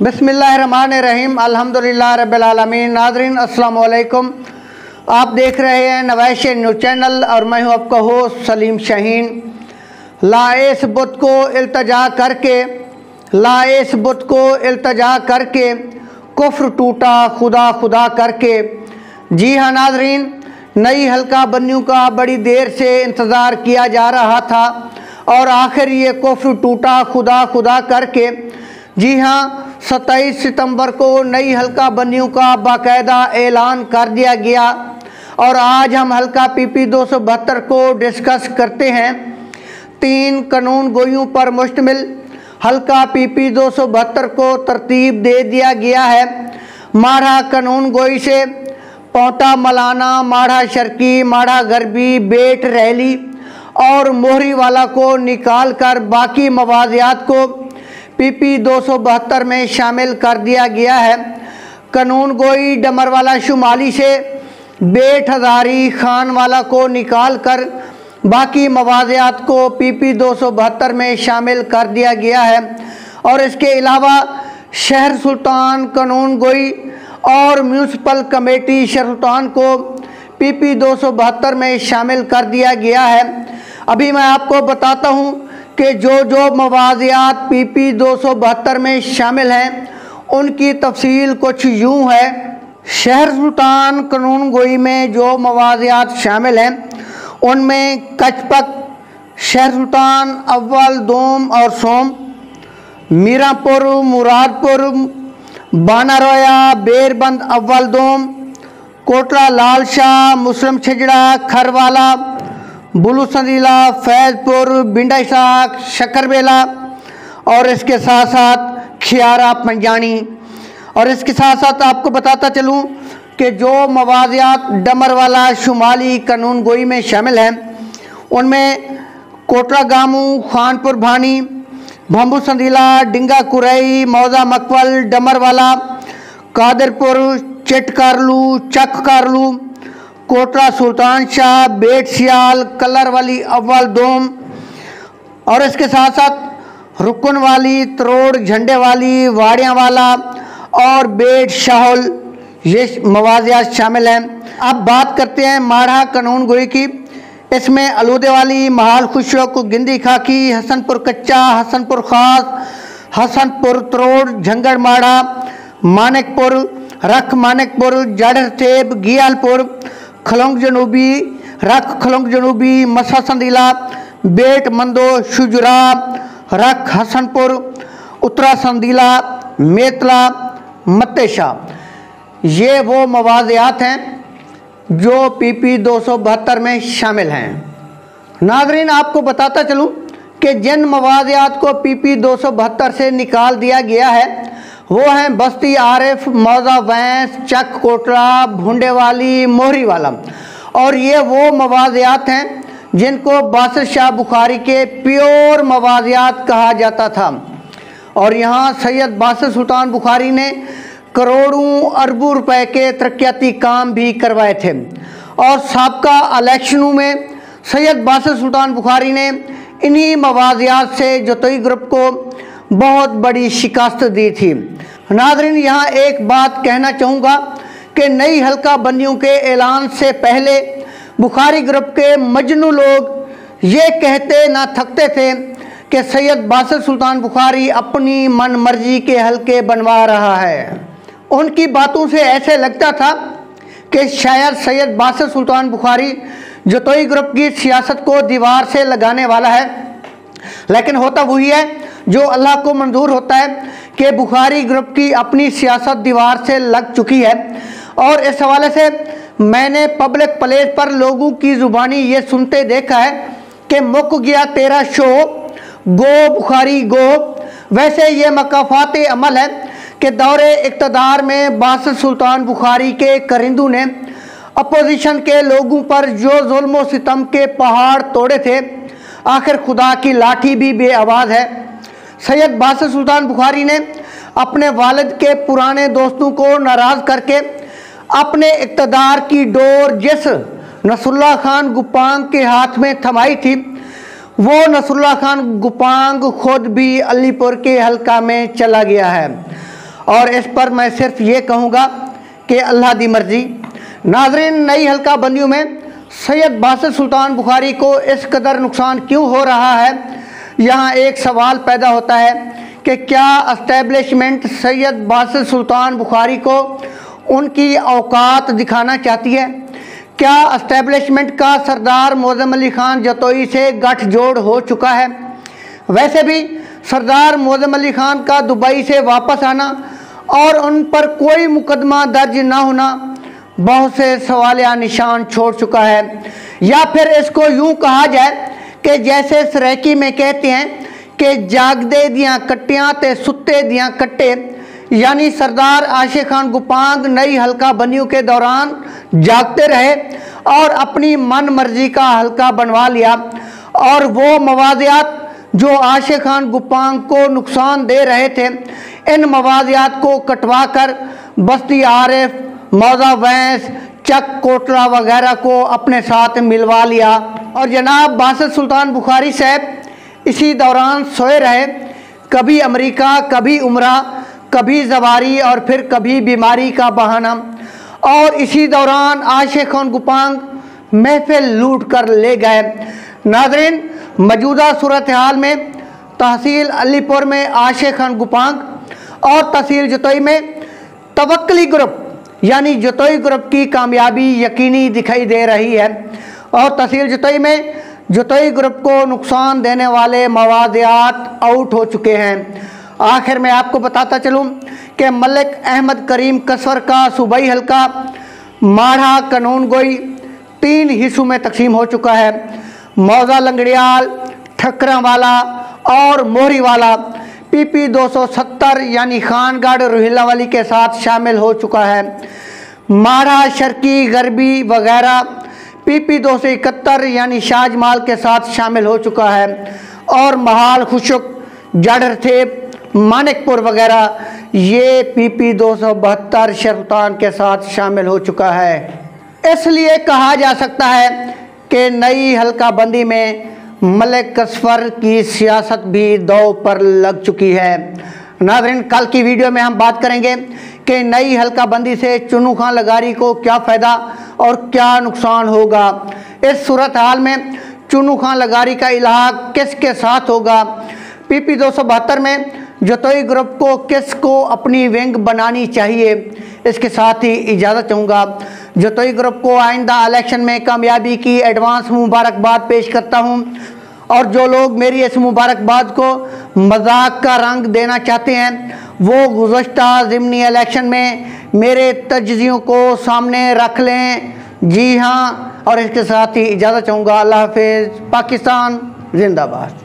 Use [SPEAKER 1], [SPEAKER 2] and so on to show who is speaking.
[SPEAKER 1] बिस्मिल्लाहिर्रहमानिर्रहीम अल्हम्दुलिल्लाह रब्बिल आलमीन। नाज़रीन अस्सलाम वालेकुम। आप देख रहे हैं नवैश न्यूज़ चैनल और मैं हूं आपका होस्ट सलीम शाहीन। लाएस बुत को इल्तजा करके कुफ्र टूटा खुदा खुदा करके। जी हाँ नाज़रीन, नई हल्का बन्नियों का बड़ी देर से इंतज़ार किया जा रहा था और आखिर ये कुफ्र टूटा खुदा खुदा करके। जी हाँ, 27 सितंबर को नई हल्का बन्नियों का बाकायदा ऐलान कर दिया गया और आज हम हल्का PP 272 को डिस्कस करते हैं। 3 कानून गोइयों पर मुश्तमिल हल्का PP 272 को तरतीब दे दिया गया है। माढ़ा कानून गोई से पौटा मलाना, माढ़ा शर्की, माढ़ा गरबी, बेट रैली और मोहरी वाला को निकाल कर बाकी मवाजियात को PP 272 में शामिल कर दिया गया है। कानून गोई डमरवाला शुमाली से बेट हज़ारी खान वाला को निकाल कर बाकी मवाजियात को PP 272 में शामिल कर दिया गया है और इसके अलावा शहर सुल्तान कानून गोई और म्यूनसिपल कमेटी शहर सुल्तान को PP 272 में शामिल कर दिया गया है। अभी मैं आपको बताता हूँ कि जो मवाजियात PP 272 में शामिल हैं उनकी तफसील कुछ यूँ है। शहर सुल्तान कानून गोई में जो मवाजियात शामिल हैं उनमें कचपक, शहर सुल्तान अव्वल, दोम और सोम, मीरापुर, मुरादपुर, बानारोया, बेरबंद अव्वल दोम, कोटला लाल शाह, मुस्लिम छिजड़ा, खरवाला, बुलू संदीला, फैज़पुर, बिंडा इसाक, शक्करबेला और इसके साथ साथ खियारा पंजानी। और इसके साथ साथ आपको बताता चलूँ कि जो मवाजियात डमरवाला शुमाली कानून गोई में शामिल हैं उनमें कोटला गामू, खानपुर भानी, भम्बू संदीला, डिंगा कुरई, मौजा मकवल, डमरवाला, कादरपुर, चिटकारलू, चक कारलू, कोटला सुल्तान शाह, बेट सियाल, कलर वाली अव्वल दोम और इसके साथ साथ रुकन वाली, त्रोड़, झंडे वाली, वाड़ियाँ वाला और बेट शाहुल, ये मवाजियात शामिल हैं। अब बात करते हैं माढ़ा कानून गोई की। इसमें अलूदे वाली, महाल खुशरोक, गिंदी खाकी, हसनपुर कच्चा, हसनपुर खास, हसनपुर त्रोड़, झंगड़ माढ़ा, मानिकपुर, रख मानिकपुर, जड़ सेब, गियालपुर, खलोंग जनूबी, रख खलोंग जनूबी, मसा संदीला, बेट मंदो, शुजरा, रख हसनपुर, उत्तरा संदीला, मेतला, मत्तेशा। ये वो मवाजियात हैं जो PP 272 में शामिल हैं। नाज़रीन आपको बताता चलूँ कि जिन मवाजियात को PP 272 से निकाल दिया गया है वो हैं बस्ती आरिफ, मौजा वैंस, चक कोटला, भुंडे वाली, मोहरी वाला। और ये वो मवाजियात हैं जिनको बासित शाह बुखारी के प्योर मवाजियात कहा जाता था। और यहाँ सैयद बासित सुल्तान बुखारी ने करोड़ों अरबों रुपए के तरक्याती काम भी करवाए थे और साबका इलेक्शनों में सैयद बासित सुल्तान बुखारी ने इन्हीं मवाजियात से जतोई ग्रुप को बहुत बड़ी शिकस्त दी थी। नाज़रीन यहाँ एक बात कहना चाहूँगा कि नई हल्का बन्नियों के ऐलान से पहले बुखारी ग्रुप के मजनू लोग ये कहते ना थकते थे कि सैयद बासित सुल्तान बुखारी अपनी मन मर्जी के हल्के बनवा रहा है। उनकी बातों से ऐसे लगता था कि शायद सैयद बासित सुल्तान बुखारी जतोई ग्रुप की सियासत को दीवार से लगाने वाला है, लेकिन होता वही है जो अल्लाह को मंजूर होता है कि बुखारी ग्रुप की अपनी सियासत दीवार से लग चुकी है। और इस हवाले से मैंने पब्लिक प्लेस पर लोगों की ज़ुबानी ये सुनते देखा है कि मुक गया तेरा शो, गो बुखारी गो। वैसे ये मकाफात अमल है कि दौरे इक़्तिदार में बासित सुल्तान बुखारी के करिंदों ने अपोजिशन के लोगों पर जो जुल्म व सितम के पहाड़ तोड़े थे, आखिर खुदा की लाठी भी बेआवाज़ है। सैयद बासित सुल्तान बुखारी ने अपने वालिद के पुराने दोस्तों को नाराज़ करके अपने इक़्तिदार की डोर जिस नसरुल्लाह खान गुप्पांग के हाथ में थमाई थी, वो नसरुल्लाह खान गुप्पांग खुद भी अलीपुर के हल्का में चला गया है और इस पर मैं सिर्फ ये कहूँगा कि अल्लाह दी मर्जी। नाजरीन, नई हल्का बंदियों में सैयद बासित सुल्तान बुखारी को इस कदर नुकसान क्यों हो रहा है, यहाँ एक सवाल पैदा होता है कि क्या एस्टेब्लिशमेंट सैयद बासित सुल्तान बुखारी को उनकी औकात दिखाना चाहती है? क्या एस्टेब्लिशमेंट का सरदार मोअज़्ज़म अली ख़ान जतोई से गठजोड़ हो चुका है? वैसे भी सरदार मोअज़्ज़म अली ख़ान का दुबई से वापस आना और उन पर कोई मुकदमा दर्ज ना होना बहुत से सवालिया निशान छोड़ चुका है। या फिर इसको यूं कहा जाए कि जैसे सराइकी में कहते हैं कि जागदे दियाँ कट्टियाँ ते सुत्ते दियाँ कट्टे, यानी सरदार आशिक खान गुपांग नई हल्का बंदियों के दौरान जागते रहे और अपनी मन मर्जी का हल्का बनवा लिया, और वो मवादियात जो आशिक खान गुपांग को नुकसान दे रहे थे, इन मवादियात को कटवा कर बस्ती आरिफ, मौजा वैंस, चक कोटला वगैरह को अपने साथ मिलवा लिया। और जनाब बासित सुल्तान बुखारी साहब इसी दौरान सोए रहे, कभी अमेरिका, कभी उम्रा, कभी जवारी और फिर कभी बीमारी का बहाना। और इसी दौरान आशिक खान गुपांग महफिल लूट कर ले गए। नाज़रीन, मौजूदा सूरत हाल में तहसील अलीपुर में आशिक खान गुपांग और तहसील जतोई में तवक्कली ग्रुप यानी जतोई ग्रुप की कामयाबी यकीनी दिखाई दे रही है, और तहसील जतोई में जतोई ग्रुप को नुकसान देने वाले मवादियात आउट हो चुके हैं। आखिर में आपको बताता चलूँ कि मलिक अहमद करीम कसवर का सूबाई हल्का माढ़ा कानून गोई 3 हिस्सों में तकसीम हो चुका है। मौजा लंगड़ियाल, ठकरावाला और मोहरीवाला PP 270 यानी खानगढ़ रोहिल्लावाली के साथ शामिल हो चुका है। माढ़ा शर्की गरबी वगैरह PP 271 यानी शाहजमाल के साथ शामिल हो चुका है, और महाल, खुशक, जाडर थेप, मानिकपुर वगैरह ये PP 272 सुल्तान के साथ शामिल हो चुका है। इसलिए कहा जा सकता है कि नई हल्का बंदी में मलिक कसवर की सियासत भी दांव पर लग चुकी है। नाज़रीन, कल की वीडियो में हम बात करेंगे कि नई हल्का बंदी से चुन्नू खान लगारी को क्या फ़ायदा और क्या नुकसान होगा। इस सूरत हाल में चुन्नू खान लगारी का इलाहा किसके साथ होगा? PP 272 में जतोई ग्रुप को किसको अपनी विंग बनानी चाहिए? इसके साथ ही इजाज़त चाहूँगा। जतोई ग्रुप को आइंदा इलेक्शन में कामयाबी की एडवांस मुबारकबाद पेश करता हूँ, और जो लोग मेरी इस मुबारकबाद को मजाक का रंग देना चाहते हैं वो गुज़श्ता ज़िमनी इलेक्शन में मेरे तजज़ियों को सामने रख लें। जी हाँ, और इसके साथ ही इजाज़त चाहूँगा। अल्लाह हाफ़िज़। पाकिस्तान जिंदाबाद।